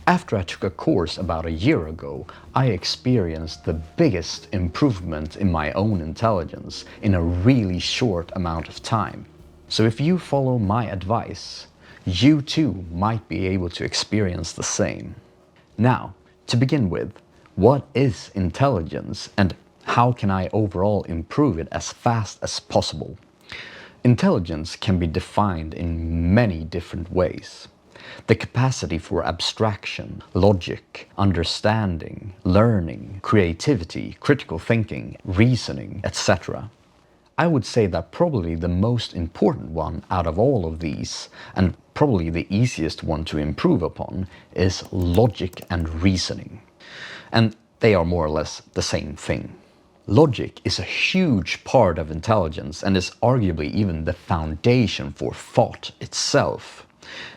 After I took a course about a year ago, I experienced the biggest improvement in my own intelligence in a really short amount of time. So if you follow my advice, you too might be able to experience the same. Now, to begin with, what is intelligence and how can I overall improve it as fast as possible? Intelligence can be defined in many different ways. The capacity for abstraction, logic, understanding, learning, creativity, critical thinking, reasoning, etc. I would say that probably the most important one out of all of these, and probably the easiest one to improve upon, is logic and reasoning. And they are more or less the same thing. Logic is a huge part of intelligence and is arguably even the foundation for thought itself,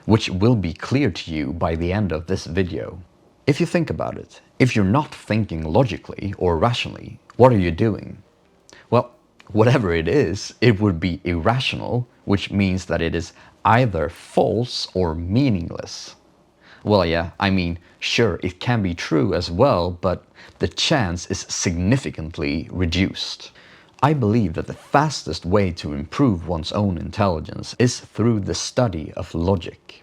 which will be clear to you by the end of this video. If you think about it, if you're not thinking logically or rationally, what are you doing? Well, whatever it is, it would be irrational, which means that it is either false or meaningless. Well, yeah, I mean, sure, it can be true as well, but the chance is significantly reduced. I believe that the fastest way to improve one's own intelligence is through the study of logic.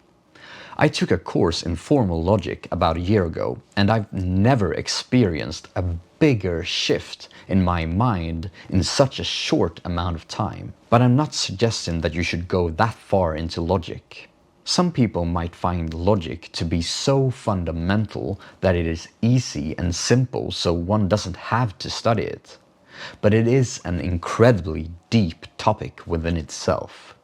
I took a course in formal logic about a year ago, and I've never experienced a bigger shift in my mind in such a short amount of time. But I'm not suggesting that you should go that far into logic. Some people might find logic to be so fundamental that it is easy and simple, so one doesn't have to study it. But it is an incredibly deep topic within itself.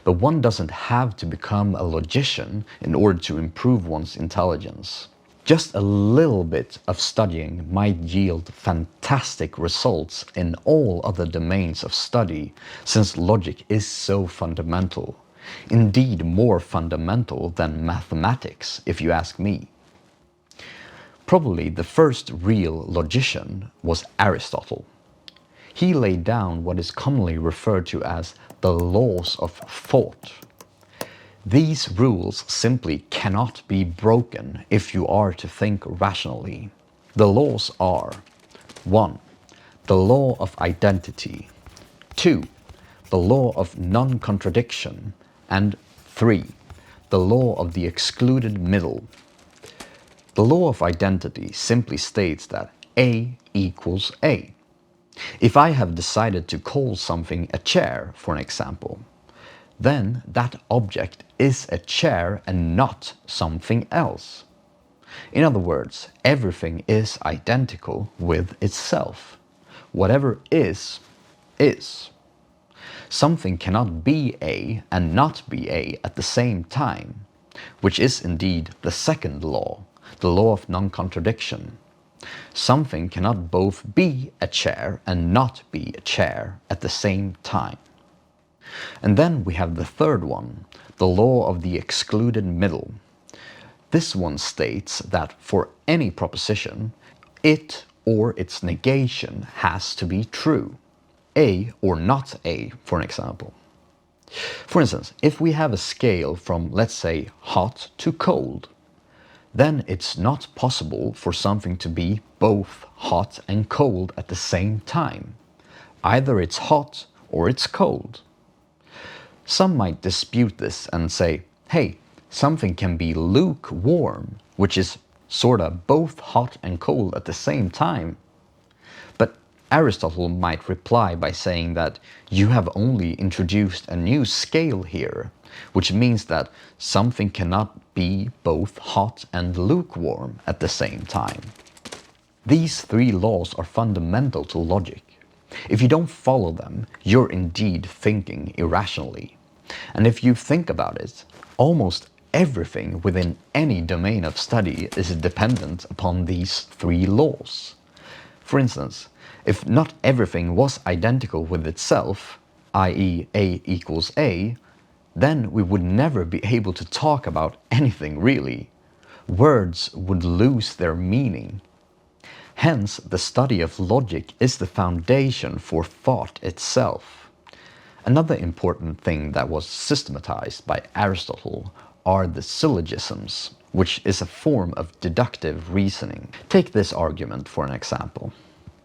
But one doesn't have to become a logician in order to improve one's intelligence. Just a little bit of studying might yield fantastic results in all other domains of study, since logic is so fundamental. Indeed, more fundamental than mathematics, if you ask me. Probably the first real logician was Aristotle. He laid down what is commonly referred to as the laws of thought. These rules simply cannot be broken if you are to think rationally. The laws are: 1. The law of identity. 2. The law of non-contradiction. And 3. The law of the excluded middle. The law of identity simply states that A equals A. If I have decided to call something a chair, for an example, then that object is a chair and not something else. In other words, everything is identical with itself. Whatever is, is. Something cannot be A and not be A at the same time, which is indeed the second law, the law of non-contradiction. Something cannot both be a chair and not be a chair at the same time. And then we have the third one, the law of the excluded middle. This one states that for any proposition, it or its negation has to be true. A or not A, for an example. For instance, if we have a scale from, let's say, hot to cold, then it's not possible for something to be both hot and cold at the same time. Either it's hot or it's cold. Some might dispute this and say, hey, something can be lukewarm, which is sorta both hot and cold at the same time. But Aristotle might reply by saying that you have only introduced a new scale here, which means that something cannot be both hot and lukewarm at the same time. These three laws are fundamental to logic. If you don't follow them, you're indeed thinking irrationally. And if you think about it, almost everything within any domain of study is dependent upon these three laws. For instance, if not everything was identical with itself, i.e. A equals A, then we would never be able to talk about anything really. Words would lose their meaning. Hence, the study of logic is the foundation for thought itself. Another important thing that was systematized by Aristotle are the syllogisms, which is a form of deductive reasoning. Take this argument for an example.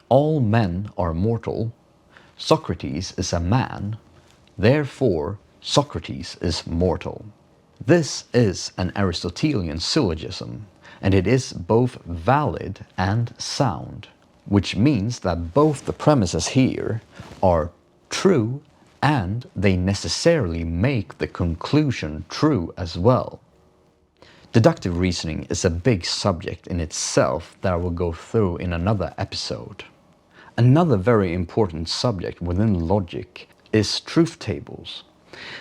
All men are mortal. Socrates is a man. Therefore, Socrates is mortal. This is an Aristotelian syllogism, and it is both valid and sound, which means that both the premises here are true and they necessarily make the conclusion true as well. Deductive reasoning is a big subject in itself that I will go through in another episode. Another very important subject within logic is truth tables.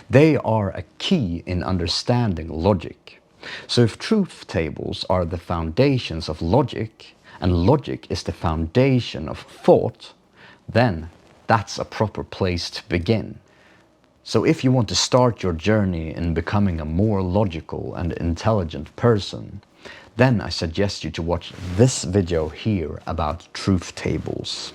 They are a key in understanding logic. So if truth tables are the foundations of logic, and logic is the foundation of thought, then that's a proper place to begin. So if you want to start your journey in becoming a more logical and intelligent person, then I suggest you to watch this video here about truth tables.